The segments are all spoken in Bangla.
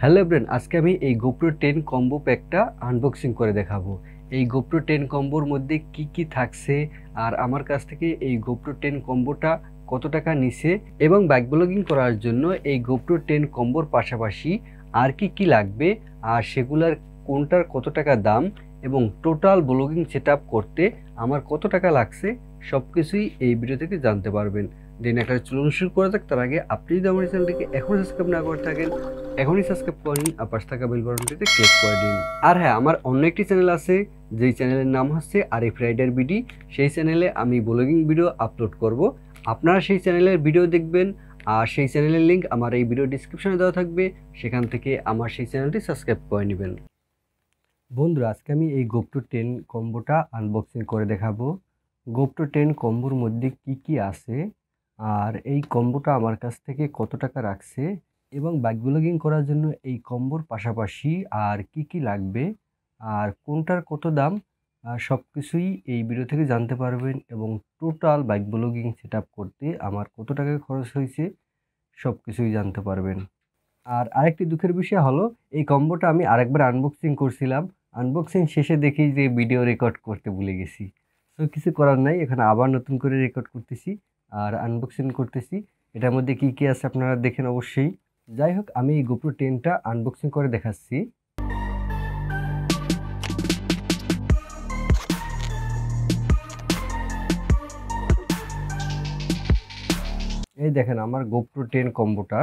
হ্যালো এভরিওয়ান, আজকে আমি এই GoPro 10 কম্বো প্যাকটা আনবক্সিং করে দেখাবো। এই GoPro 10 কম্বোর মধ্যে কি কি থাকছে আর আমার কাছ থেকে এই GoPro 10 কম্বোটা কত টাকা নিছে এবং বাইক ব্লগিং করার জন্য এই GoPro 10 কম্বোর পাশাপাশি আর কি কি লাগবে আর সেগুলার কোনটার কত টাকা দাম এবং টোটাল ব্লগিং সেটআপ করতে আমার কত টাকা লাগছে সবকিছুই এই ভিডিও থেকে জানতে পারবেন। দেন একটা চলুন শুরু করা যাক। তার আগে আপনি যদি আমার চ্যানেলটিকে এখনও সাবস্ক্রাইব না করে থাকেন এখনই সাবস্ক্রাইব করে নিন আর পাশে থাকা বেল বাটনটিতে ক্লিক করে দিন। আর হ্যাঁ, আমার অন্য একটি চ্যানেল আছে যেই চ্যানেলের নাম হচ্ছে আরিফ রাইডার বিডি। সেই চ্যানেলে আমি ব্লগিং ভিডিও আপলোড করব, আপনারা সেই চ্যানেলের ভিডিও দেখবেন আর সেই চ্যানেলের লিঙ্ক আমার এই ভিডিও ডিসক্রিপশনে দেওয়া থাকবে, সেখান থেকে আমার সেই চ্যানেলটি সাবস্ক্রাইব করে নেবেন। বন্ধুরা, আজকে আমি এই GoPro 10 কম্বোটা আনবক্সিং করে দেখাবো। GoPro 10 কম্বোর মধ্যে কি কি আছে আর এই কম্বোটা আমার কাছ থেকে কত টাকা রাখছে এবং বাইক ব্লগিং করার জন্য এই কম্বোর পাশাপাশি আর কি কি লাগবে আর কোনটার কত দাম সব কিছুই এই ভিডিও থেকে জানতে পারবেন এবং টোটাল বাইক ব্লগিং সেটআপ করতে আমার কত টাকা খরচ হয়েছে সব কিছুই জানতে পারবেন। আর আরেকটি দুঃখের বিষয় হলো এই কম্বোটা আমি আরেকবার আনবক্সিং করছিলাম, আনবক্সিং শেষে দেখি যে ভিডিও রেকর্ড করতে ভুলে গেছি। তো কিছু করার নাই, এখানে আবার নতুন করে রেকর্ড করতেছি আর আনবক্সিং করতেছি। এটার মধ্যে কি কি আছে আপনারা দেখেন অবশ্যই। যাই হোক, আমি এই GoPro 10টা আনবক্সিং করে দেখাচ্ছি। এই দেখেন আমার GoPro 10 কম্বোটা।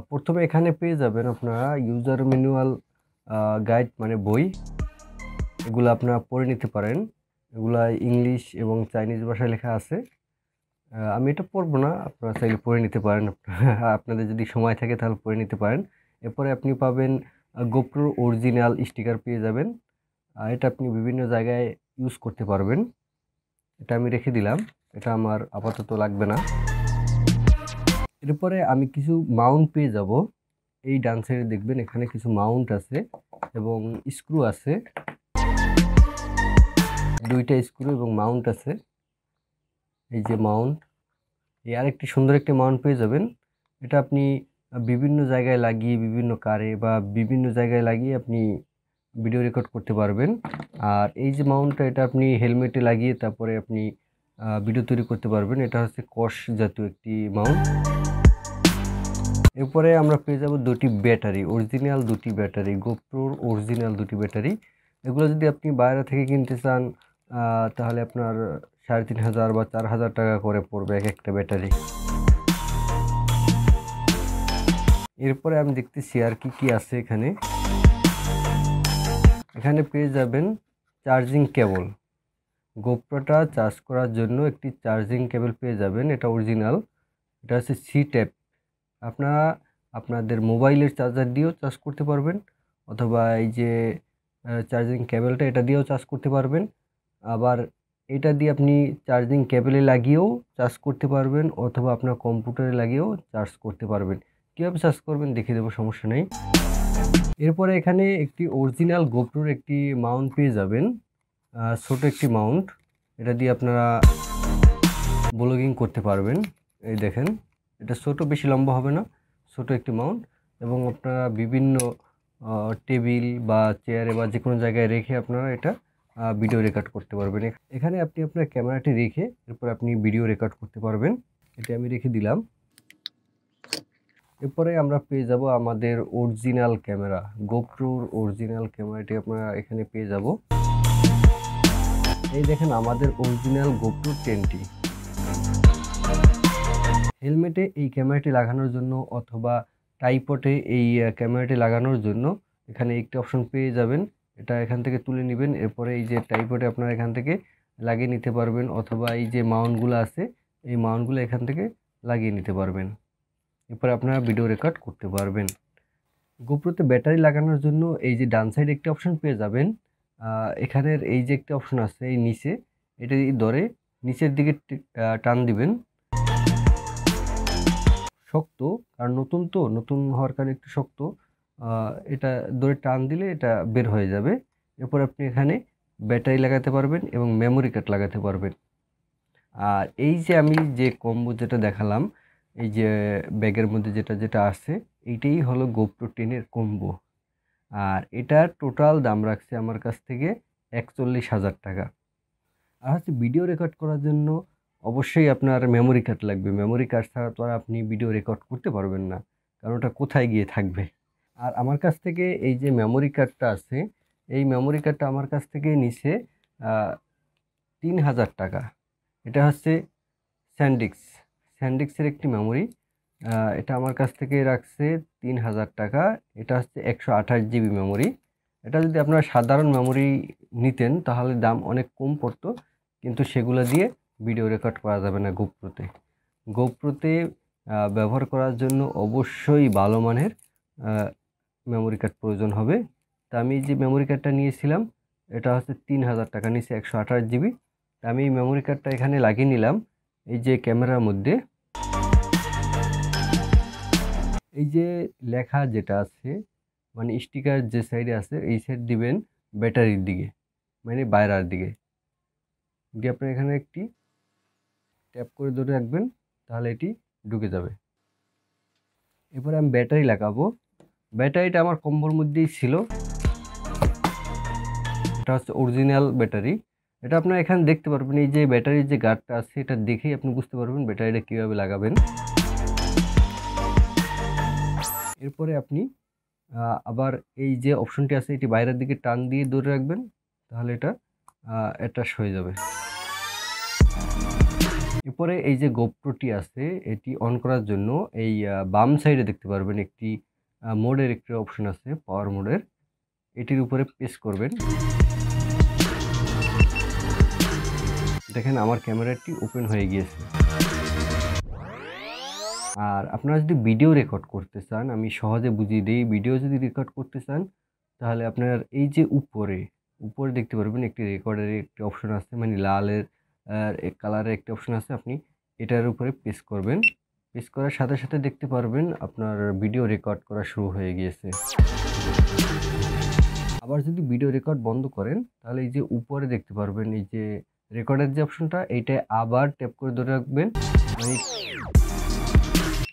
প্রথমে এখানে পেয়ে যাবেন আপনারা ইউজার ম্যানুয়াল গাইড মানে বই, এগুলো আপনারা পড়ে নিতে পারেন। এগুলা ইংলিশ এবং চাইনিজ ভাষায় লেখা আছে। আমি এটা পড়বো না, আপনারা চাইলে পড়ে নিতে পারেন। আপনাদের যদি সময় থাকে তাহলে পড়ে নিতে পারেন। এরপরে আপনি পাবেন GoPro অরিজিনাল স্টিকার পেয়ে যাবেন। এটা আপনি বিভিন্ন জায়গায় ইউজ করতে পারবেন। এটা আমি রেখে দিলাম, এটা আমার আপাতত লাগবে না। এরপরে আমি কিছু মাউন্ট পেয়ে যাব। এই ডান সাইডে দেখবেন এখানে কিছু মাউন্ট আছে এবং স্ক্রু আছে, দুইটা স্ক্রু এবং মাউন্ট আছে। এই যে মাউন্ট, এই আরেকটি সুন্দর একটি মাউন্ট পেয়ে যাবেন। এটা আপনি বিভিন্ন জায়গায় লাগিয়ে, বিভিন্ন কারে বা বিভিন্ন জায়গায় লাগিয়ে আপনি ভিডিও রেকর্ড করতে পারবেন। আর এই যে মাউন্টটা, এটা আপনি হেলমেটে লাগিয়ে তারপরে আপনি ভিডিও তৈরি করতে পারবেন। এটা হচ্ছে কস জাতীয় একটি মাউন্ট। এরপরে আমরা পেয়ে যাব দুটি ব্যাটারি, অরিজিনাল দুটি ব্যাটারি, GoProর অরিজিনাল দুটি ব্যাটারি। এগুলো যদি আপনি বাইরে থেকে কিনতে চান তাহলে আপনার 3500 বা 4000 টাকা করে পড়বে এক একটা ব্যাটারি। এরপরে আমি দেখতেছি আর কি কি আছে এখানে। এখানে পেয়ে যাবেন চার্জিং কেবল, GoProটা চার্জ করার জন্য একটি চার্জিং কেবল পেয়ে যাবেন। এটা অরিজিনাল, এটা হচ্ছে সি টাইপ। আপনারা আপনাদের মোবাইলের চার্জার দিয়েও চার্জ করতে পারবেন অথবা এই যে চার্জিং কেবলটা এটা দিয়েও চার্জ করতে পারবেন। আবার এটা দিয়ে আপনি চার্জিং কেবলে লাগিয়েও চার্জ করতে পারবেন অথবা আপনার কম্পিউটারে লাগিয়েও চার্জ করতে পারবেন। কীভাবে চার্জ করবেন দেখিয়ে দেবো, সমস্যা নেই। এরপরে এখানে একটি অরিজিনাল GoProর একটি মাউন্ট পেয়ে যাবেন, ছোট একটি মাউন্ট। এটা দিয়ে আপনারা ব্লগিং করতে পারবেন। এই দেখেন, এটা ছোট, বেশি লম্বা হবে না, ছোট একটি মাউন্ট। এবং আপনারা বিভিন্ন টেবিল বা চেয়ারে বা যে কোনো জায়গায় রেখে আপনারা এটা ভিডিও রেকর্ড করতে পারবেন। এখানে আপনি আপনার ক্যামেরাটি রেখে এরপর আপনি ভিডিও রেকর্ড করতে পারবেন। এটা আমি রেখে দিলাম। এরপরে আমরা পেয়ে যাব আমাদের অরিজিনাল ক্যামেরা, GoProর অরিজিনাল ক্যামেরাটি আপনারা এখানে পেয়ে যাব। এই দেখেন আমাদের অরিজিনাল GoPro 10টি। হেলমেটে এই ক্যামেরাটি লাগানোর জন্য অথবা ট্রাইপডে এই ক্যামেরাটি লাগানোর জন্য এখানে একটি অপশন পেয়ে যাবেন, এটা এখান থেকে তুলে নেবেন। এরপরে এই যে ট্রাইপডে আপনারা এখান থেকে লাগিয়ে নিতে পারবেন অথবা এই যে মাউন্টগুলো আছে এই মাউন্টগুলো এখান থেকে লাগিয়ে নিতে পারবেন। এরপরে আপনারা ভিডিও রেকর্ড করতে পারবেন। GoProতে ব্যাটারি লাগানোর জন্য এই যে ডান সাইডে একটি অপশন পেয়ে যাবেন। এখানের এই যে একটি অপশন আছে এই নিচে, এটা ধরে নিচের দিকে টান দিবেন। শক্ত, কারণ নতুন হওয়ার কারণে একটু শক্ত, এটা ধরে টান দিলে এটা বের হয়ে যাবে। এরপর আপনি এখানে ব্যাটারি লাগাতে পারবেন এবং মেমোরি কার্ড লাগাতে পারবেন। আর এই যে আমি যে কম্বো যেটা দেখালাম, এই যে ব্যাগের মধ্যে যেটা যেটা আছে এইটাই হলো গোপ্রো 10 এর কম্বো। আর এটার টোটাল দাম রাখছে আমার কাছ থেকে 41,000 টাকা। আর হচ্ছে ভিডিও রেকর্ড করার জন্য অবশ্যই আপনার মেমোরি কার্ড লাগবে। মেমোরি কার্ড ছাড়া তো আর আপনি ভিডিও রেকর্ড করতে পারবেন না, কারণ ওটা কোথায় গিয়ে থাকবে। আর আমার কাছ থেকে এই যে মেমোরি কার্ডটা আছে, এই মেমোরি কার্ডটা আমার কাছ থেকে নিছে 3,000 টাকা। এটা হচ্ছে স্যান্ডিক্সের একটি মেমোরি। এটা আমার কাছ থেকে রাখছে 3,000 টাকা। এটা হচ্ছে 128 জিবি মেমোরি। এটা যদি আপনারা সাধারণ মেমোরি নিতেন তাহলে দাম অনেক কম পড়তো, কিন্তু সেগুলো দিয়ে ভিডিও রেকর্ড করা যাবে না গোপ্রোতে ব্যবহার করার জন্য অবশ্যই ভালো মানের মেমোরি কার্ড প্রয়োজন হবে। তা আমি যে মেমোরি কার্ডটা নিয়েছিলাম এটা হচ্ছে 3,000 টাকা নিচে, 128 জিবি। আমি এই মেমোরি কার্ডটা এখানে লাগিয়ে নিলাম এই যে ক্যামেরার মধ্যে। এই যে লেখা যেটা আছে মানে স্টিকার যে সাইডে আছে এই সাইড দিবেন ব্যাটারির দিকে, মানে বাইরের দিকে দিয়ে আপনি এখানে একটি ট্যাপ করে ধরে রাখবেন, তাহলে এটি ঢুকে যাবে। এরপরে আমি ব্যাটারি লাগাবো। ব্যাটারিটা আমার কম্বোর মধ্যেই ছিল। এটা হচ্ছে অরিজিনাল ব্যাটারি। এটা আপনারা এখানে দেখতে পারবেন, এই যে ব্যাটারির যে গার্ডটা আছে এটা দেখেই আপনি বুঝতে পারবেন ব্যাটারিটা কীভাবে লাগাবেন। এরপরে আপনি আবার এই যে অপশনটি আছে এটি বাইরের দিকে টান দিয়ে ধরে রাখবেন, তাহলে এটা অ্যাটাচ হয়ে যাবে। এরপরে এই যে গোপ্রোটি আছে এটি অন করার জন্য এই বাম সাইডে দেখতে পারবেন একটি মোডের একটি অপশন আছে, পাওয়ার মোডের। এটির উপরে প্রেস করবেন। দেখেন আমার ক্যামেরাটি ওপেন হয়ে গিয়েছে। আর আপনারা যদি ভিডিও রেকর্ড করতে চান, আমি সহজে বুঝিয়ে দিই, ভিডিও যদি রেকর্ড করতে চান তাহলে আপনার এই যে উপরে দেখতে পারবেন একটি রেকর্ডের একটি অপশন আছে, মানে লালের কালারের একটি অপশন আছে। আপনি এটার উপরে প্রেস করবেন। প্রেস করার সাথে সাথে দেখতে পারবেন আপনার ভিডিও রেকর্ড করা শুরু হয়ে গিয়েছে। আবার যদি ভিডিও রেকর্ড বন্ধ করেন তাহলে এই যে উপরে দেখতে পারবেন এই যে রেকর্ডের যে অপশনটা, এইটায় আবার ট্যাপ করে ধরে রাখবেন, মানে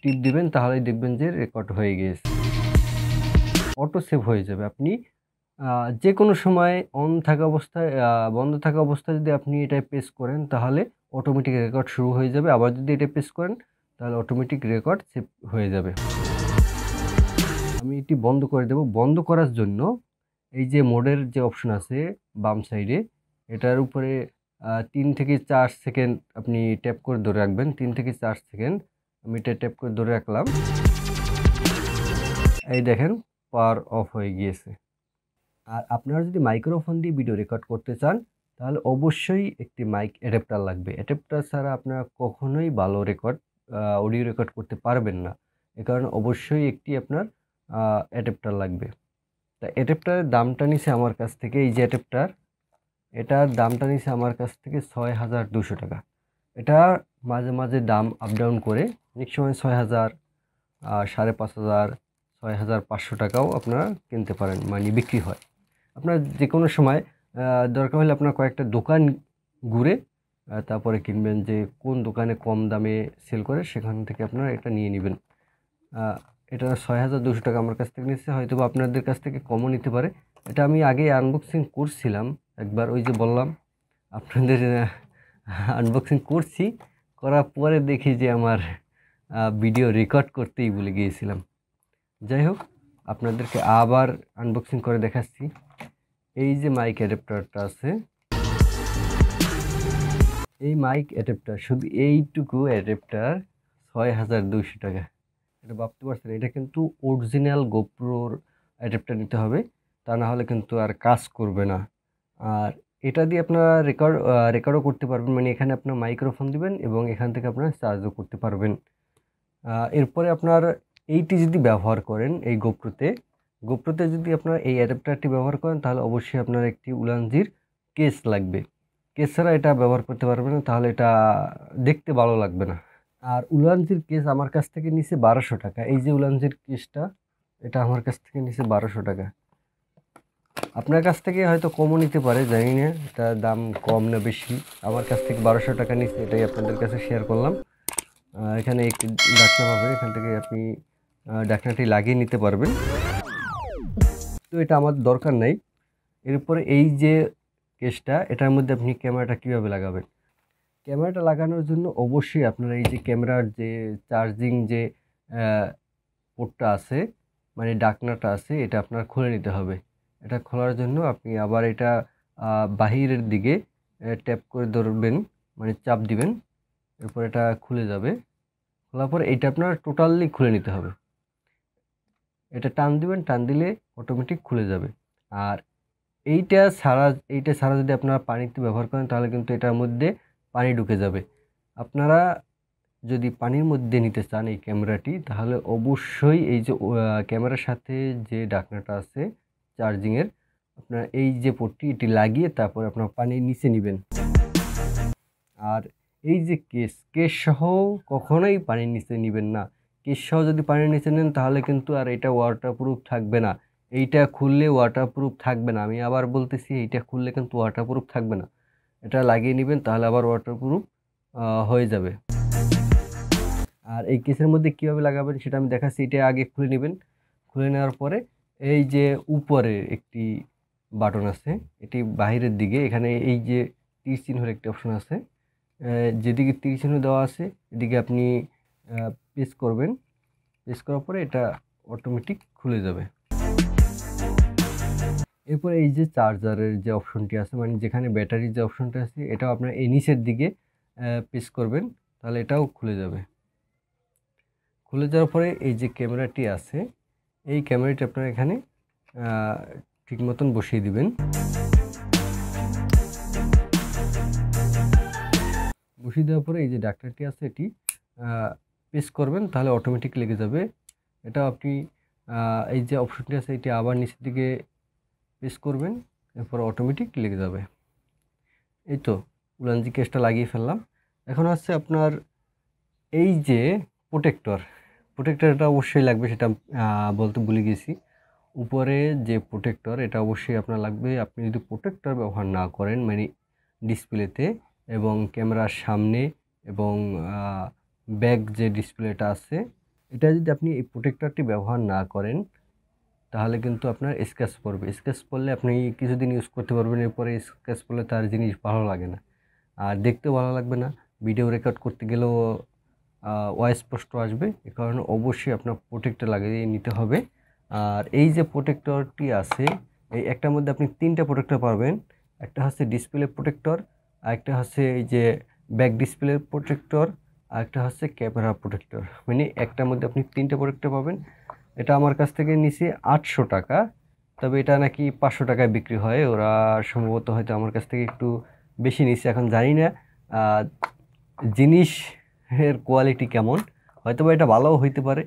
টিপ দিবেন, তাহলেই দেখবেন যে রেকর্ড হয়ে গিয়েছে। অটো সেভ হয়ে যাবে। আপনি যে কোনো সময় অন থাকা অবস্থায় বন্ধ থাকা অবস্থায় যদি আপনি এটায় প্রেস করেন তাহলে অটোমেটিক রেকর্ড শুরু হয়ে যাবে। আবার যদি এটা প্রেস করেন তাহলে অটোমেটিক রেকর্ড সেভ হয়ে যাবে। আমি এটি বন্ধ করে দেব। বন্ধ করার জন্য এই যে মোডের যে অপশন আছে বাম সাইডে, এটার উপরে 3 থেকে 4 সেকেন্ড আপনি ট্যাপ করে ধরে রাখবেন। 3 থেকে 4 সেকেন্ড আমি এটা ট্যাপ করে ধরে রাখলাম। এই দেখেন পাওয়ার অফ হয়ে গিয়েছে। আর আপনারা যদি মাইক্রোফোন দিয়ে ভিডিও রেকর্ড করতে চান তাহলে অবশ্যই একটি মাইক অ্যাডাপ্টার লাগবে। অ্যাডাপ্টার ছাড়া আপনারা কখনোই ভালো অডিও রেকর্ড করতে পারবেন না। এ কারণে অবশ্যই একটি আপনার অ্যাডাপ্টার লাগবে। তা অ্যাডাপ্টারের দামটা নিছে আমার কাছ থেকে, এই যে অ্যাডাপ্টার, এটার দামটা নিছে আমার কাছ থেকে 6,200 টাকা। এটা মাঝে মাঝে দাম আপ ডাউন করে, অনেক সময় 6,000, 5,500, 6,500 টাকাও আপনারা কিনতে পারেন, মানে বিক্রি হয়। আপনার যে কোনো সময় দরকার হলে আপনার কয়েকটা দোকান ঘুরে তারপরে কিনবেন যে কোন দোকানে কম দামে সেল করে, সেখান থেকে আপনারা এটা নিয়ে নেবেন। এটা 6,200 টাকা আমার কাছ থেকে নিচ্ছে, হয়তো আপনাদের কাছ থেকে কমও নিতে পারে। এটা আমি আগে আনবক্সিং করছিলাম একবার, ওই যে বললাম আপনাদের আনবক্সিং করছি, করার পরে দেখি যে আমার ভিডিও রেকর্ড করতেই ভুলে গিয়েছিলাম। যাই হোক, আপনাদেরকে আবার আনবক্সিং করে দেখাচ্ছি। এই যে মাইক অ্যাডাপ্টারটা আছে, এই মাইক অ্যাডাপ্টার, শুধু এইটুকু অ্যাডাপ্টার 6,200 টাকা। এটা ভাবতে পারছেন, এটা কিন্তু অরিজিনাল গোপ্রোর অ্যাডাপ্টার নিতে হবে, তা না হলে কিন্তু আর কাজ করবে না। আর এটা দিয়ে আপনারা রেকর্ডও করতে পারবেন, মানে এখানে আপনার মাইক্রোফোন দিবেন এবং এখান থেকে আপনারা চার্জও করতে পারবেন। এরপরে আপনার এইটি যদি ব্যবহার করেন, এই গোপ্রোতে যদি আপনারা এই অ্যাডাপ্টারটি ব্যবহার করেন তাহলে অবশ্যই আপনার একটি উলানজির কেস লাগবে। কেস ছাড়া এটা ব্যবহার করতে পারবেন না, তাহলে এটা দেখতে ভালো লাগবে না। আর উলানজির কেস আমার কাছ থেকে নিছে 1,200 টাকা। এই যে উলানজির কেসটা, এটা আমার কাছ থেকে নিছে 1,200 টাকা। আপনার কাছ থেকে হয়তো কমও নিতে পারে, জানি না এটা দাম কম না বেশি। আমার কাছ থেকে 1,200 টাকা নিচ্ছে, এটাই আপনাদের কাছে শেয়ার করলাম। এখানে একটি ঢাকনা পাবেন, এখান থেকে আপনি ঢাকনাটি লাগিয়ে নিতে পারবেন। তো এটা আমার দরকার নাই। এরপরে এই যে কেসটা, এটার মধ্যে আপনি ক্যামেরাটা কিভাবে লাগাবেন। ক্যামেরাটা লাগানোর জন্য অবশ্যই আপনারা এই যে ক্যামেরার যে চার্জিং যে পোর্টটা আছে, মানে ঢাকনাটা আছে, এটা আপনার খুলে নিতে হবে। এটা খোলার জন্য আপনি আবার এটা বাহিরের দিকে ট্যাপ করে ধরবেন, মানে চাপ দিবেন, এরপর এটা খুলে যাবে। খোলার পর এটা আপনার টোটালি খুলে নিতে হবে। এটা টান দিবেন, টান দিলে অটোমেটিক খুলে যাবে। আর এইটা ছাড়া যদি আপনারা পানিতে ব্যবহার করেন তাহলে কিন্তু এটার মধ্যে পানি ঢুকে যাবে। আপনারা যদি পানির মধ্যে নিতে চান এই ক্যামেরাটি, তাহলে অবশ্যই এই যে ক্যামেরার সাথে যে ঢাকনাটা আছে চার্জিংয়ের, আপনার এই যে পোর্টটি এটি লাগিয়ে তারপর আপনার পানির নিচে নেবেন। আর এই যে কেস সহ কখনোই পানির নিচে নেবেন না। কেস সহ যদি পানির নিচে নেন তাহলে কিন্তু আর এটা ওয়াটারপ্রুফ থাকবে না। এইটা খুললে ওয়াটারপ্রুফ থাকবে না। আমি আবার বলতেছি, এইটা খুললে কিন্তু ওয়াটারপ্রুফ থাকবে না। এটা লাগিয়ে নেবেন, তাহলে আবার ওয়াটারপ্রুফ হয়ে যাবে। আর এই কেসের মধ্যে কীভাবে লাগাবেন সেটা আমি দেখাচ্ছি। এটা আগে খুলে নেবেন। খুলে নেওয়ার পরে এই যে উপরে একটি বাটন আছে, এটি বাহিরের দিকে, এখানে এই যে তীর চিহ্নের একটি অপশন আছে, যেদিকে তীর চিহ্ন দেওয়া আছে এদিকে আপনি প্রেস করবেন। প্রেস করার পরে এটা অটোমেটিক খুলে যাবে। এরপর এই যে চার্জারের যে অপশনটি আছে, মানে যেখানে ব্যাটারির যে অপশনটা আছে, এটাও আপনার এই নিচের দিকে প্রেস করবেন, তাহলে এটাও খুলে যাবে। খুলে যাওয়ার পরে এই যে ক্যামেরাটি আছে, এই ক্যামেরাটি আপনারা এখানে ঠিক মতন বসিয়ে দিবেন। বসিয়ে দেওয়ার পরে এই যে ঢাকনাটি আছে এটি প্রেস করবেন, তাহলে অটোমেটিক লেগে যাবে। এটা আপনি এই যে অপশনটি আছে এটি আবার নিচের দিকে প্রেস করবেন, এরপর অটোমেটিক লেগে যাবে। এই তো উলানজি কেসটা লাগিয়ে ফেললাম। এখন আছে আপনার এই যে প্রোটেক্টরটা অবশ্যই লাগবে, সেটা বলতে ভুলে গেছি। উপরে যে প্রোটেক্টর, এটা অবশ্যই আপনার লাগবে। আপনি যদি প্রোটেক্টর ব্যবহার না করেন, মানে ডিসপ্লেতে এবং ক্যামেরার সামনে এবং ব্যাক যে ডিসপ্লেটা আছে, এটা যদি আপনি এই প্রোটেক্টরটি ব্যবহার না করেন তাহলে কিন্তু আপনার স্ক্র্যাচ পড়বে। স্ক্র্যাচ পড়লে আপনি কিছুদিন ইউজ করতে পারবেন, এরপরে স্ক্র্যাচ পড়লে তার জিনিস ভালো লাগে না, আর দেখতেও ভালো লাগবে না। ভিডিও রেকর্ড করতে গেলেও অস্পষ্ট আসবে। এ কারণে অবশ্যই আপনার প্রোটেক্টর লাগিয়ে নিতে হবে। আর এই যে প্রোটেক্টরটি আছে, এই একটার মধ্যে আপনি 3টা প্রোটেক্টর পাবেন। একটা হচ্ছে ডিসপ্লে প্রোটেক্টর, আরেকটা হচ্ছে এই যে ব্যাক ডিসপ্লে প্রোটেক্টর, আরেকটা হচ্ছে ক্যামেরা প্রোটেক্টর। মানে একটার মধ্যে আপনি 3টা প্রোটেক্টর পাবেন। এটা আমার কাছ থেকে নিচে 800 টাকা, তবে এটা নাকি 500 টাকায় বিক্রি হয়। ওরা সম্ভবত হয়তো আমার কাছ থেকে একটু বেশি নিচ্ছে। এখন জানি না জিনিসের কোয়ালিটি কেমন, হয়তোবা এটা ভালোও হইতে পারে,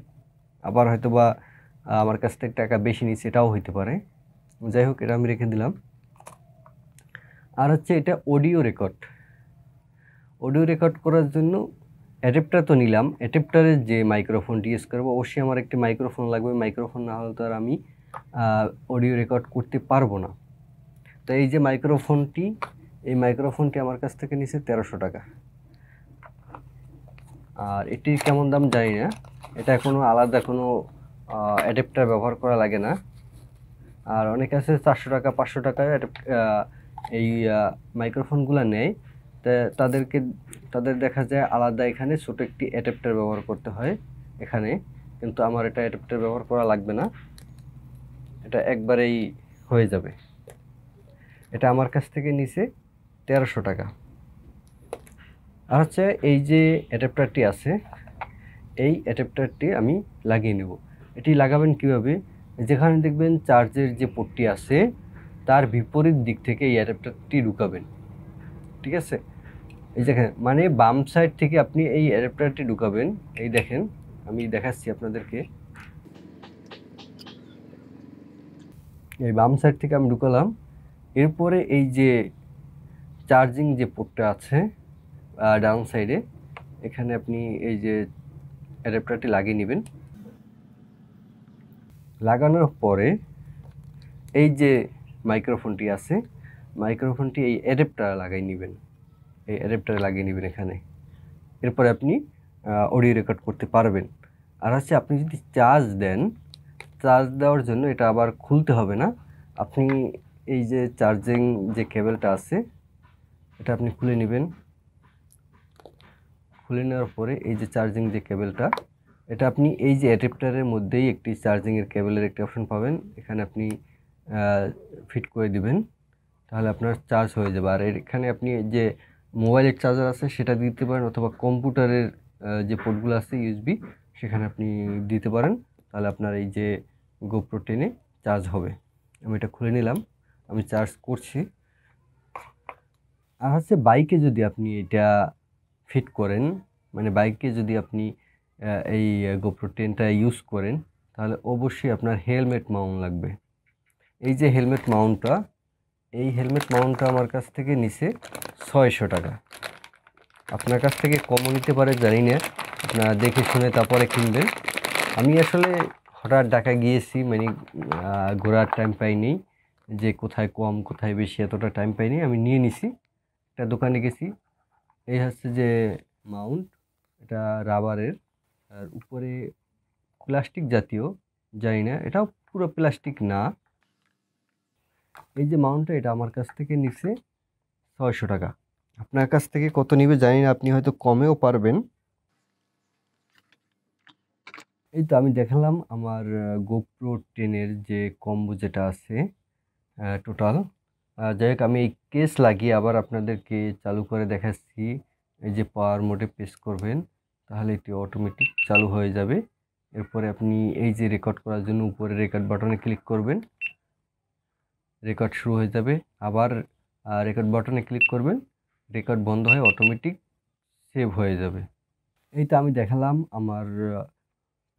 আবার হয়তোবা আমার কাছ থেকে টাকা বেশি নিচ্ছে, এটাও হইতে পারে। যাই হোক, এটা আমি রেখে দিলাম। আর হচ্ছে এটা অডিও রেকর্ড করার জন্য অ্যাডাপ্টার তো নিলাম। অ্যাডাপ্টারের যে মাইক্রোফোনটি ইউজ করবো, অবশ্যই আমার একটি মাইক্রোফোন লাগবে। মাইক্রোফোন না হলে তো আর আমি অডিও রেকর্ড করতে পারবো না। তো এই যে এই মাইক্রোফোনটি আমার কাছ থেকে নিচ্ছে 1300 টাকা। আর এটির কেমন দাম জানি না। এটা কোনো আলাদা কোনো অ্যাডাপ্টার ব্যবহার করা লাগে না। আর অনেকে আছে 400 টাকা 500 টাকায় এই মাইক্রোফোনগুলো নেয়, তাদের দেখা যায় আলাদা এখানে ছোট একটি অ্যাডাপ্টার ব্যবহার করতে হয় এখানে। কিন্তু আমার এটা অ্যাডাপ্টার ব্যবহার করা লাগবে না, এটা একবারেই হয়ে যাবে। এটা আমার কাছ থেকে নিছে 1300 টাকা। আর হচ্ছে এই যে অ্যাডাপ্টারটি আছে, এই অ্যাডাপ্টারটি আমি লাগিয়ে নেব। এটি লাগাবেন কিভাবে? যেখানে দেখবেন চার্জের যে পোর্টটি আছে তার বিপরীত দিক থেকে এই অ্যাডাপ্টারটি ঢুকাবেন। ঠিক আছে, এই দেখেন, মানে বাম সাইড থেকে আপনি এই অ্যাডাপ্টারটি ঢুকাবেন। এই দেখেন, আমি দেখাচ্ছি আপনাদেরকে। এই বাম সাইড থেকে আমি ঢুকালাম। এরপরে এই যে চার্জিং যে পোর্টটা আছে ডাউন সাইডে, এখানে আপনি এই যে অ্যাডাপ্টারটি লাগিয়ে নেবেন। লাগানোর পরে এই যে মাইক্রোফোনটি আছে, মাইক্রোফোনটি এই অ্যাডাপ্টারে লাগিয়ে নেবেন। এখানে এরপরে আপনি অডিও রেকর্ড করতে পারবেন। আর হচ্ছে আপনি যদি চার্জ দেন, চার্জ দেওয়ার জন্য এটা আবার খুলতে হবে না। আপনি এই যে চার্জিং যে কেবলটা আছে এটা আপনি খুলে নেবেন। খুলে নেওয়ার পরে এই যে চার্জিং যে কেবলটা, এটা আপনি এই যে অ্যাডাপ্টারের মধ্যেই একটি চার্জিংয়ের কেবলের একটি অপশন পাবেন, এখানে আপনি ফিট করে দিবেন, তাহলে আপনার চার্জ হয়ে যাবে। আর এখানে আপনি যে মোবাইলের চার্জার আছে সেটা দিতে পারেন, অথবা কম্পিউটারের যে পোর্টগুলো আছে ইউএসবি সেখানে আপনি দিতে পারেন, তাহলে আপনার এই যে গোপ্রো 10 চার্জ হবে। আমি এটা খুলে নিলাম, আমি চার্জ করছি। আর হচ্ছে বাইকে যদি আপনি এটা ফিট করেন, মানে বাইকে যদি আপনি এই গোপ্রো 10টা ইউজ করেন, তাহলে অবশ্যই আপনার হেলমেট মাউন্ট লাগবে। এই যে হেলমেট মাউন্টটা, এই হেলমেট মাউন্টটা আমার কাছ থেকে নিছে 600 টাকা। আপনার কাছ থেকে কমও নিতে পারে জানি না, আপনারা দেখে শুনে তারপরে কিনবেন। আমি আসলে হঠাৎ ঢাকা গিয়েছি, মানে ঘোরার টাইম পাইনি, যে কোথায় কম কোথায় বেশি এতটা টাইম পাইনি, আমি নিয়ে নিছি। একটা দোকানে গেছি, এই হচ্ছে যে মাউন্ট, এটা রাবারের, আর উপরে প্লাস্টিক জাতীয়, জানি না, এটাও পুরো প্লাস্টিক না। এই যে মাউন্টটা, এটা আমার কাছ থেকে নিছে 600 টাকা। আপনার কাছ থেকে কত নিবে জানি না, আপনি হয়তো কমেও পারবেন। এই তো আমি দেখালাম আমার গোপ্রো 10 যে কম্বো যেটা আছে টোটাল। যাই হোক, আমি এই কেস লাগিয়ে আবার আপনাদেরকে চালু করে দেখাচ্ছি। এই যে পাওয়ার মোডে প্রেস করবেন, তাহলে এটি অটোমেটিক চালু হয়ে যাবে। এরপরে আপনি এই যে রেকর্ড করার জন্য উপরে রেকর্ড বাটনে ক্লিক করবেন, রেকর্ড শুরু হয়ে যাবে। আবার রেকর্ড বাটনে ক্লিক করবেন, রেকর্ড বন্ধ হয়ে অটোমেটিক সেভ হয়ে যাবে। এই তো আমি দেখালাম আমার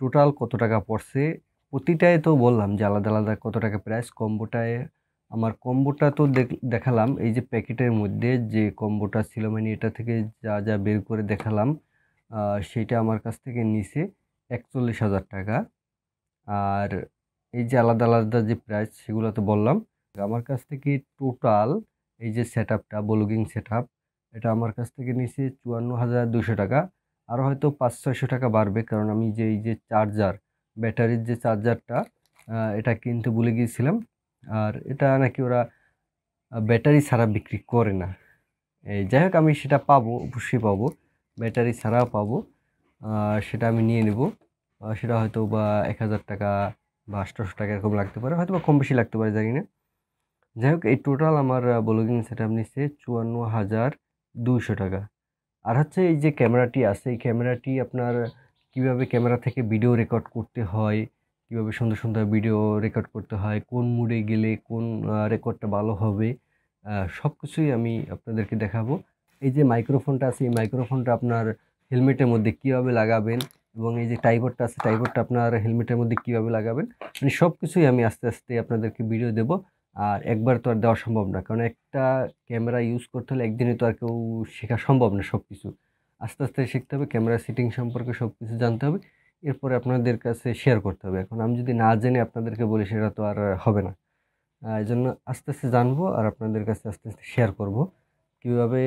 টোটাল কত টাকা পড়ছে। প্রতিটায় তো বললাম যে আলাদা আলাদা কত টাকা প্রাইস। কম্বোটায় আমার কম্বোটা তো দেখালাম, এই যে প্যাকেটের মধ্যে যে কম্বোটা ছিল, মানে এটা থেকে যা যা বের করে দেখালাম, সেইটা আমার কাছ থেকে নিছে 41,000 টাকা। আর এই যে আলাদা আলাদা যে প্রাইস সেগুলো তো বললাম। আমার কাছ থেকে টোটাল এই যে সেট আপটা, ব্লগিং সেট আপ, এটা আমার কাছ থেকে নিছে 54,200 টাকা। আর হয়তো 500-600 টাকা বাড়বে, কারণ আমি যে এই যে চার্জার, ব্যাটারির যে চার্জারটা, এটা কিনতে ভুলে গিয়েছিলাম। আর এটা নাকি ওরা ব্যাটারি ছাড়া বিক্রি করে না। এই যাই হোক, আমি সেটা পাবো, অবশ্যই পাবো, ব্যাটারি ছাড়াও পাবো। সেটা আমি নিয়ে নেব। সেটা হয়তো বা 1,000 টাকা বা 800 টাকা এরকম লাগতে পারে, হয়তো বা কম বেশি লাগতে পারে, জানি না। যাই হোক, এই টোটাল আমার ব্লগিং সেট আপ নিচ্ছে 54,200 টাকা। আর হচ্ছে এই যে ক্যামেরাটি আছে, এই ক্যামেরাটি আপনার কিভাবে ক্যামেরা থেকে ভিডিও রেকর্ড করতে হয়, কিভাবে সুন্দর সুন্দর ভিডিও রেকর্ড করতে হয়, কোন মুডে গেলে কোন রেকর্ডটা ভালো হবে, সব কিছুই আমি আপনাদেরকে দেখাবো। এই যে মাইক্রোফোনটা আছে, এই মাইক্রোফোনটা আপনার হেলমেটের মধ্যে কিভাবে লাগাবেন, এবং এই যে ট্রাইপডটা আছে, ট্রাইপডটা আপনার হেলমেটের মধ্যে কিভাবে লাগাবেন, মানে সব কিছুই আমি আস্তে আস্তে আপনাদেরকে ভিডিও দেব। আর একবার তো আর দেওয়া সম্ভব না, কারণ একটা ক্যামেরা ইউজ করতে হলে একদিনে তো আর কেউ শেখা সম্ভব না সব কিছু। আস্তে আস্তে শিখতে হবে, ক্যামেরা সেটিং সম্পর্কে সব কিছু জানতে হবে, এরপরে আপনাদের কাছে শেয়ার করতে হবে। এখন আমি যদি না জেনে আপনাদেরকে বলি, সেটা তো আর হবে না। এই জন্য আস্তে আস্তে জানবো, আর আপনাদের কাছে আস্তে আস্তে শেয়ার করব কীভাবে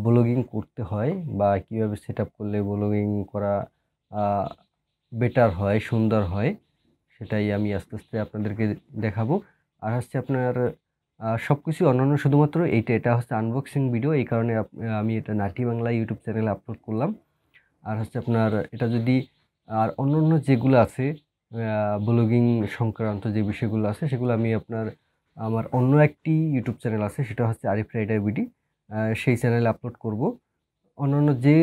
ব্লগিং করতে হয়, বা কীভাবে সেট আপ করলে ব্লগিং করা বেটার হয়, সুন্দর হয়, সেটাই আমি আস্তে আস্তে আপনাদেরকে দেখাবো। আর হচ্ছে আপনার সব কিছু অন্যান্য, শুধুমাত্র এটা হচ্ছে আনবক্সিং ভিডিও, এই কারণে আমি এটা নাটি বাংলা ইউটিউব চ্যানেলে আপলোড করলাম। আর হচ্ছে আপনার এটা যদি আর অন্যান্য যেগুলো আছে ব্লগিং সংক্রান্ত যে বিষয়গুলো আছে, সেগুলো আমি আমার অন্য একটি ইউটিউব চ্যানেল আছে, সেটা হচ্ছে আরিফ রাইডার বিডি, সেই চ্যানেলে আপলোড করব। অন্যান্য যে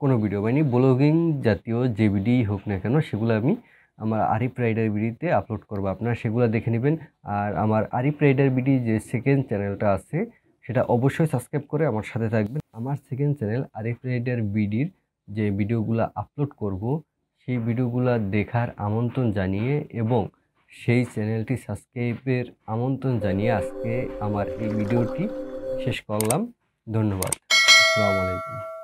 কোনো ভিডিও, মানে ব্লগিং জাতীয় যে ভিডিওই হোক না কেন, সেগুলো আমি আমার আরিফ রাইডার বিডিতে আপলোড করব, আপনারা সেগুলো দেখে নেবেন। আর আমার আরিফ রাইডার বিডি যে সেকেন্ড চ্যানেলটা আছে, সেটা অবশ্যই সাবস্ক্রাইব করে আমার সাথে থাকবেন। আমার সেকেন্ড চ্যানেল আরিফ রাইডার বিডির যে ভিডিওগুলো আপলোড করব, সেই ভিডিওগুলো দেখার আমন্ত্রণ জানিয়ে এবং সেই চ্যানেলটি সাবস্ক্রাইবের আমন্ত্রণ জানিয়ে আজকে আমার এই ভিডিওটি শেষ করলাম। ধন্যবাদ। আসসালামু আলাইকুম।